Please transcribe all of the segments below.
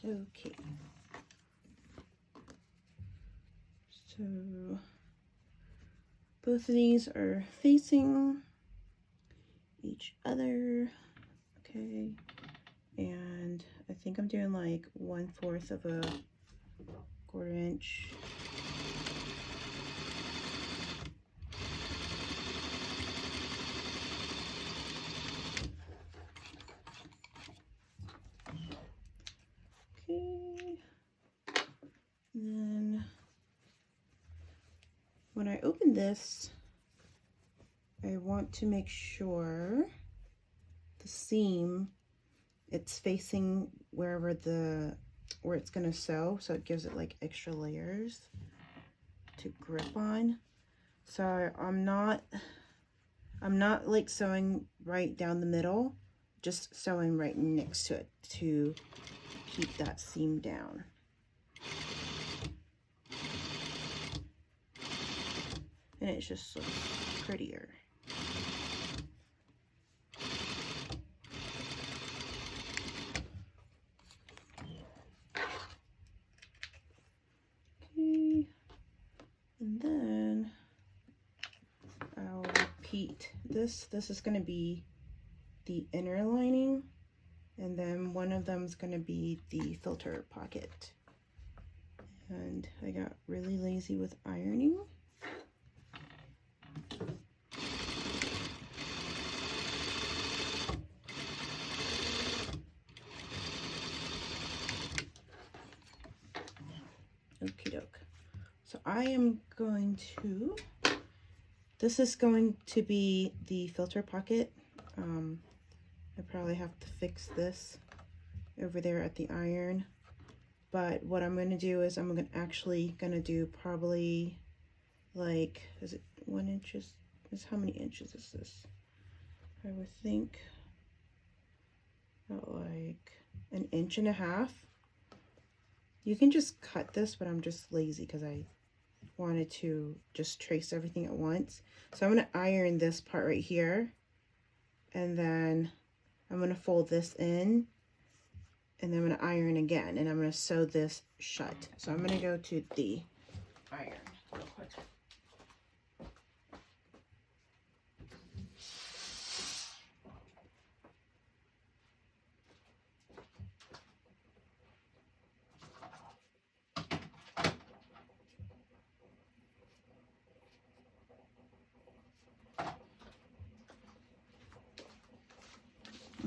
Okay. So both of these are facing each other. Okay. And I think I'm doing like 1/4 of a 1/4 inch. Okay. Then when I open this, I want to make sure the seam, it's facing where it's gonna sew, so it gives it like extra layers to grip on. So I'm not like sewing right down the middle, just sewing right next to it to keep that seam down. And it just looks prettier. Okay, and then I'll repeat this. This is going to be the inner lining, and then one of them is going to be the filter pocket. And I got really lazy with ironing. Okie doke. So I am going to, this is going to be the filter pocket. I probably have to fix this over there at the iron. But what I'm going to do is I'm actually going to do probably like, is it 1 inch? How many inches is this? I would think about like 1.5 inches. You can just cut this, but I'm just lazy because I wanted to just trace everything at once. So I'm going to iron this part right here, and then I'm going to fold this in, and then I'm going to iron again, and I'm going to sew this shut. So I'm going to go to the iron real quick.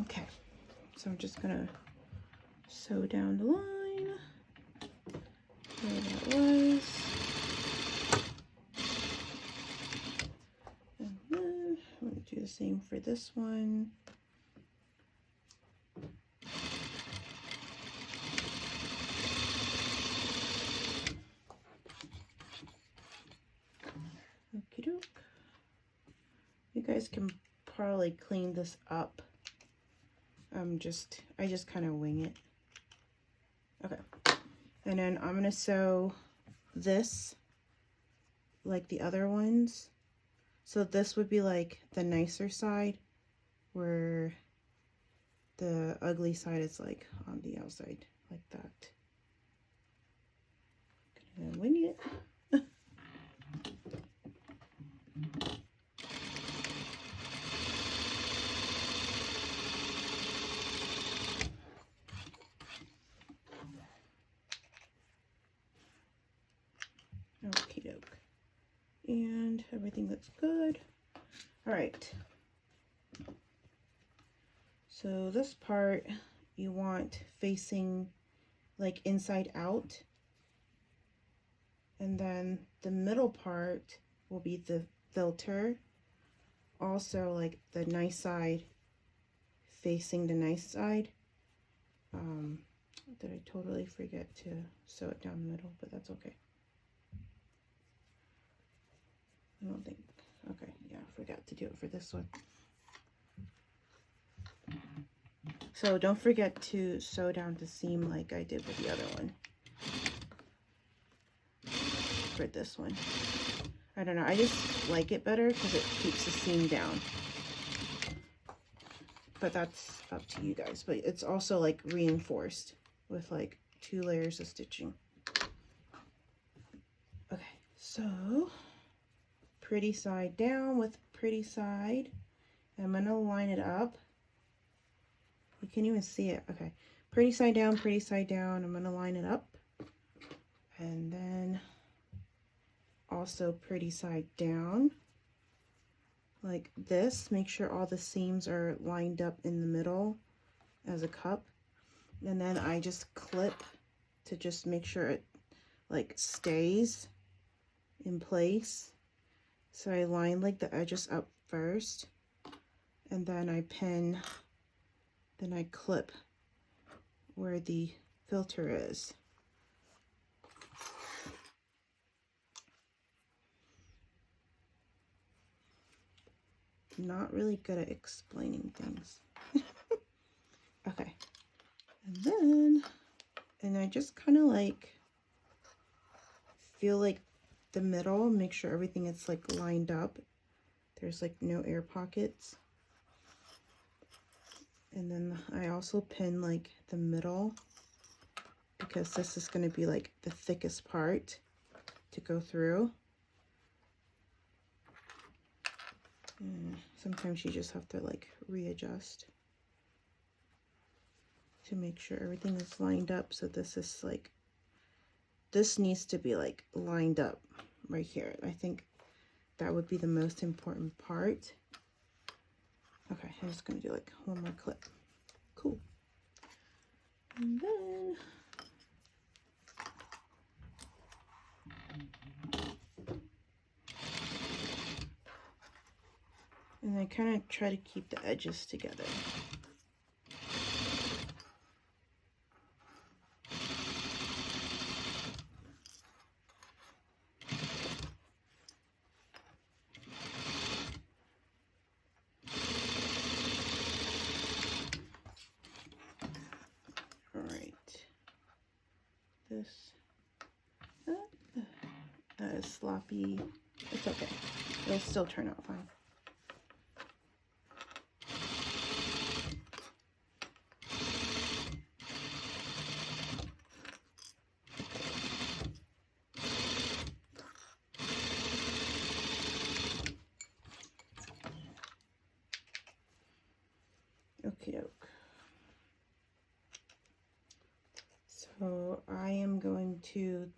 Okay, so I'm just gonna sew down the line where that was, and then I'm gonna do the same for this one. Okie doke. You guys can probably clean this up. I just kind of wing it. Okay, and then I'm gonna sew this like the other ones. So this would be like the nicer side, where the ugly side is like on the outside, like that. Gonna wing it. Okie doke. And everything looks good. All right. So this part you want facing like inside out. And then the middle part will be the filter. Also like the nice side facing the nice side. Did I totally forget to sew it down the middle, but that's okay. I don't think, okay, yeah, I forgot to do it for this one. So don't forget to sew down the seam like I did with the other one. For this one. I don't know, I just like it better because it keeps the seam down. But that's up to you guys. But it's also like reinforced with like 2 layers of stitching. Okay, so pretty side down with pretty side. I'm gonna line it up. You can't even see it. Okay, pretty side down, pretty side down. I'm gonna line it up. And then also pretty side down like this. Make sure all the seams are lined up in the middle as a cup. And then I just clip to just make sure it like stays in place. So I line like the edges up first, and then I pin, then I clip where the filter is. Not really good at explaining things. Okay, and I just kind of like feel like the middle, make sure everything is like lined up. There's like no air pockets. And then I also pin like the middle, because this is going to be like the thickest part to go through. And sometimes you just have to like readjust to make sure everything is lined up. So this is like, this needs to be like lined up right here. I think that would be the most important part. Okay, I'm just gonna do like one more clip. Cool. And then I kind of try to keep the edges together. All right. This that is sloppy. It's okay. It'll still turn out fine. Okie doke. So I am going to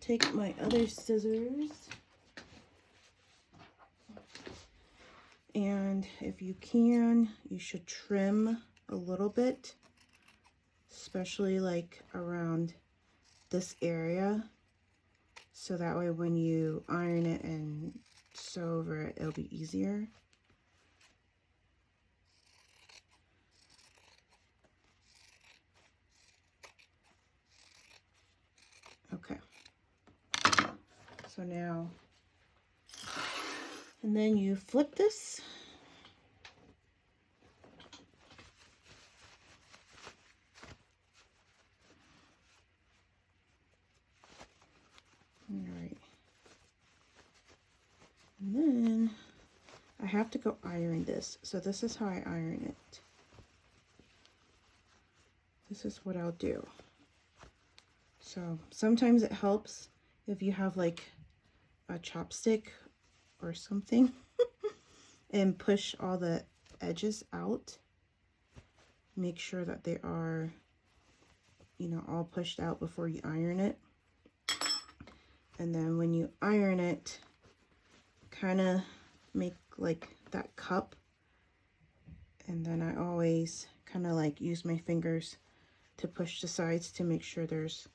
take my other scissors, and if you can, you should trim a little bit, especially like around this area, so that way when you iron it and sew over it, it'll be easier. Okay, so now, and then you flip this. All right, and then I have to go iron this. So this is how I iron it. This is what I'll do. So sometimes it helps if you have like a chopstick or something and push all the edges out. Make sure that they are, you know, all pushed out before you iron it. And then when you iron it, kind of make like that cup. And then I always kind of like use my fingers to push the sides to make sure there's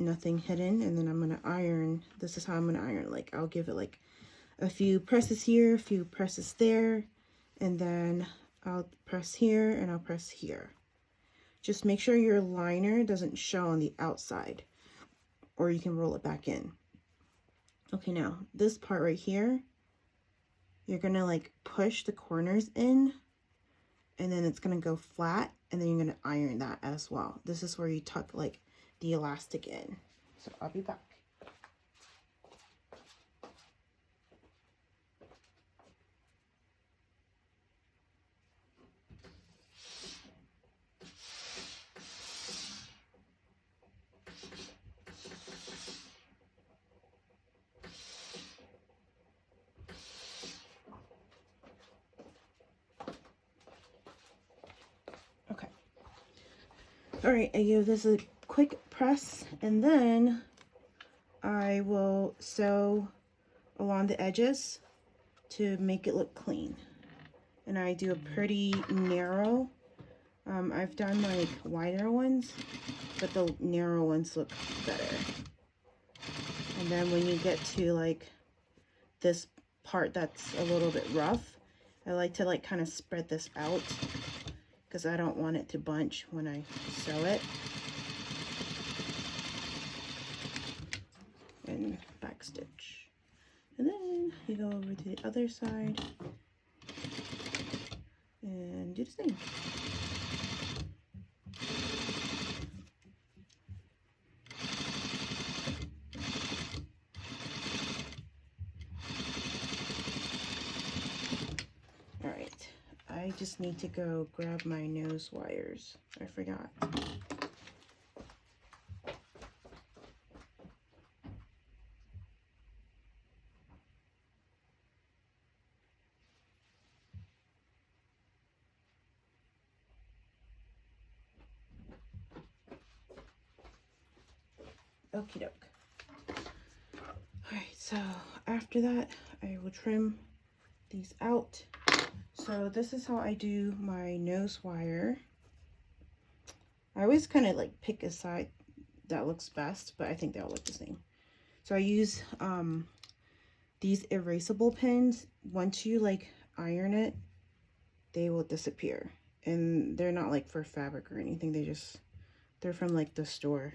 nothing hidden. And then I'm going to iron. This is how I'm going to iron. Like I'll give it like a few presses here, a few presses there, and then I'll press here and I'll press here. Just make sure your liner doesn't show on the outside, or you can roll it back in. Okay, now this part right here, you're gonna like push the corners in, and then it's gonna go flat, and then you're gonna iron that as well. This is where you tuck like the elastic in. So I'll be back. All right, I give this a quick press, and then I will sew along the edges to make it look clean. And I do a pretty narrow. I've done like wider ones, but the narrow ones look better. And then when you get to like this part that's a little bit rough, I like to like kind of spread this out because I don't want it to bunch when I sew it. And back stitch. And then you go over to the other side and do the same. All right, I just need to go grab my nose wires. I forgot. Okie doke. Alright, so after that, I will trim these out. So this is how I do my nose wire. I always kind of like pick a side that looks best, but I think they all look the same. So I use these erasable pins. Once you like iron it, they will disappear. And they're not like for fabric or anything. They're from like the store.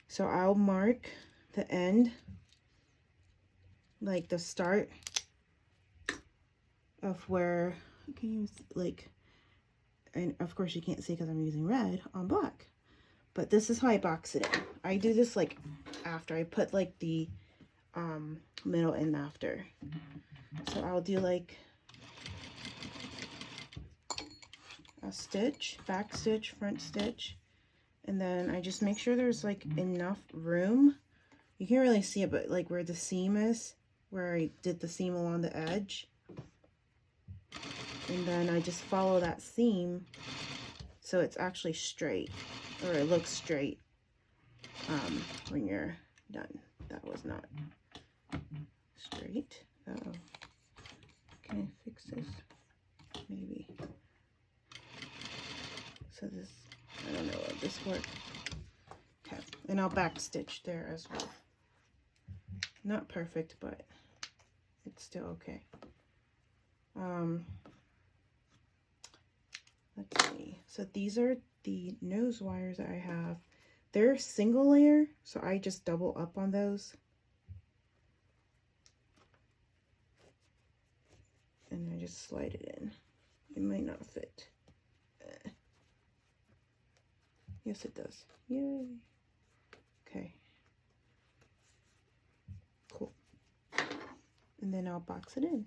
So I'll mark the end, like the start of where, I can use like, and of course you can't see because I'm using red on black, but this is how I box it in. I do this like after I put like the middle in after. So I'll do like a stitch, back stitch, front stitch, and then I just make sure there's like enough room. You can't really see it, but like where the seam is, where I did the seam along the edge. And then I just follow that seam so it's actually straight, or it looks straight when you're done. That was not straight. Uh-oh. Can I fix this? Maybe. So this, I don't know if this works. Okay, and I'll back stitch there as well. Not perfect, but it's still okay. Let's see. So these are the nose wires that I have. They're single layer, so I just double up on those. And I just slide it in. It might not fit. Yes, it does. Yay. Okay. Cool. And then I'll box it in.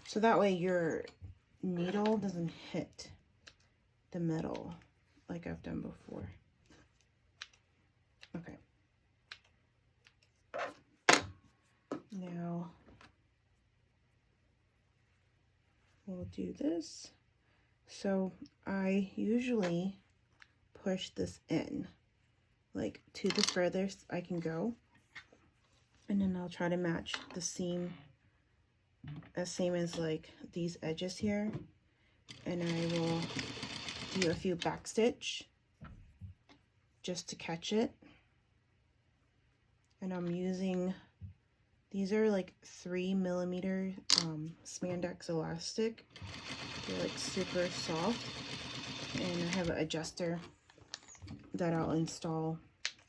So that way your needle doesn't hit the metal like I've done before. Okay. Now we'll do this. So I usually push this in, like to the furthest I can go. And then I'll try to match the seam as same as like these edges here. And I will do a few back stitch just to catch it. And I'm using, these are like 3mm spandex elastic. They're like super soft. And I have an adjuster that I'll install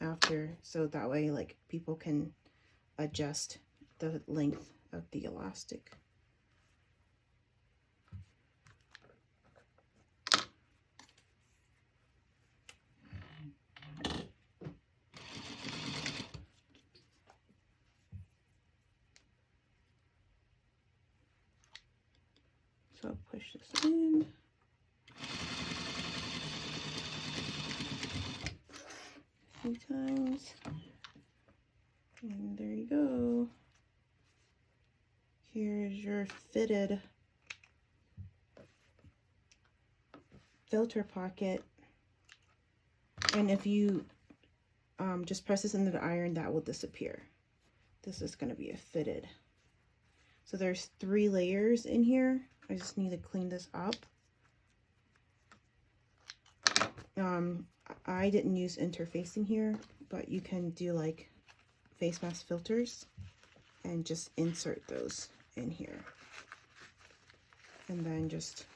after, so that way like people can adjust the length of the elastic. So I'll push this in. A few times. And there you go. Here's your fitted filter pocket. And if you just press this into the iron, that will disappear. This is going to be a fitted. So there's 3 layers in here. I just need to clean this up. I didn't use interfacing here, but you can do like face mask filters and just insert those in here. And then just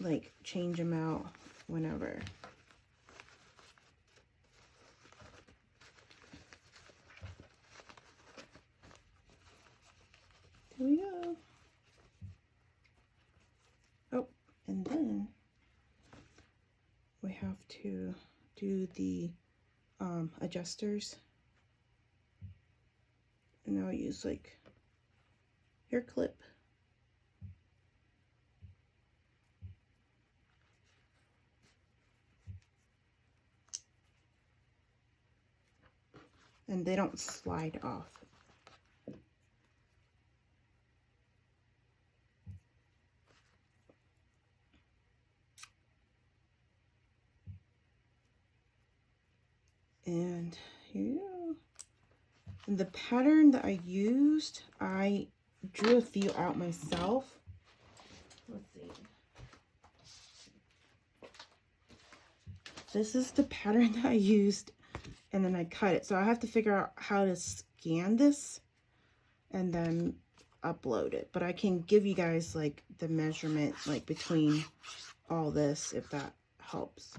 like change them out whenever. Here we go. Oh, and then we have to do the adjusters. And I'll use like hair clip. And they don't slide off. And here you go. And the pattern that I used, I drew a few out myself. Let's see. This is the pattern that I used, and then I cut it. So I have to figure out how to scan this and then upload it. But I can give you guys like the measurement like between all this if that helps.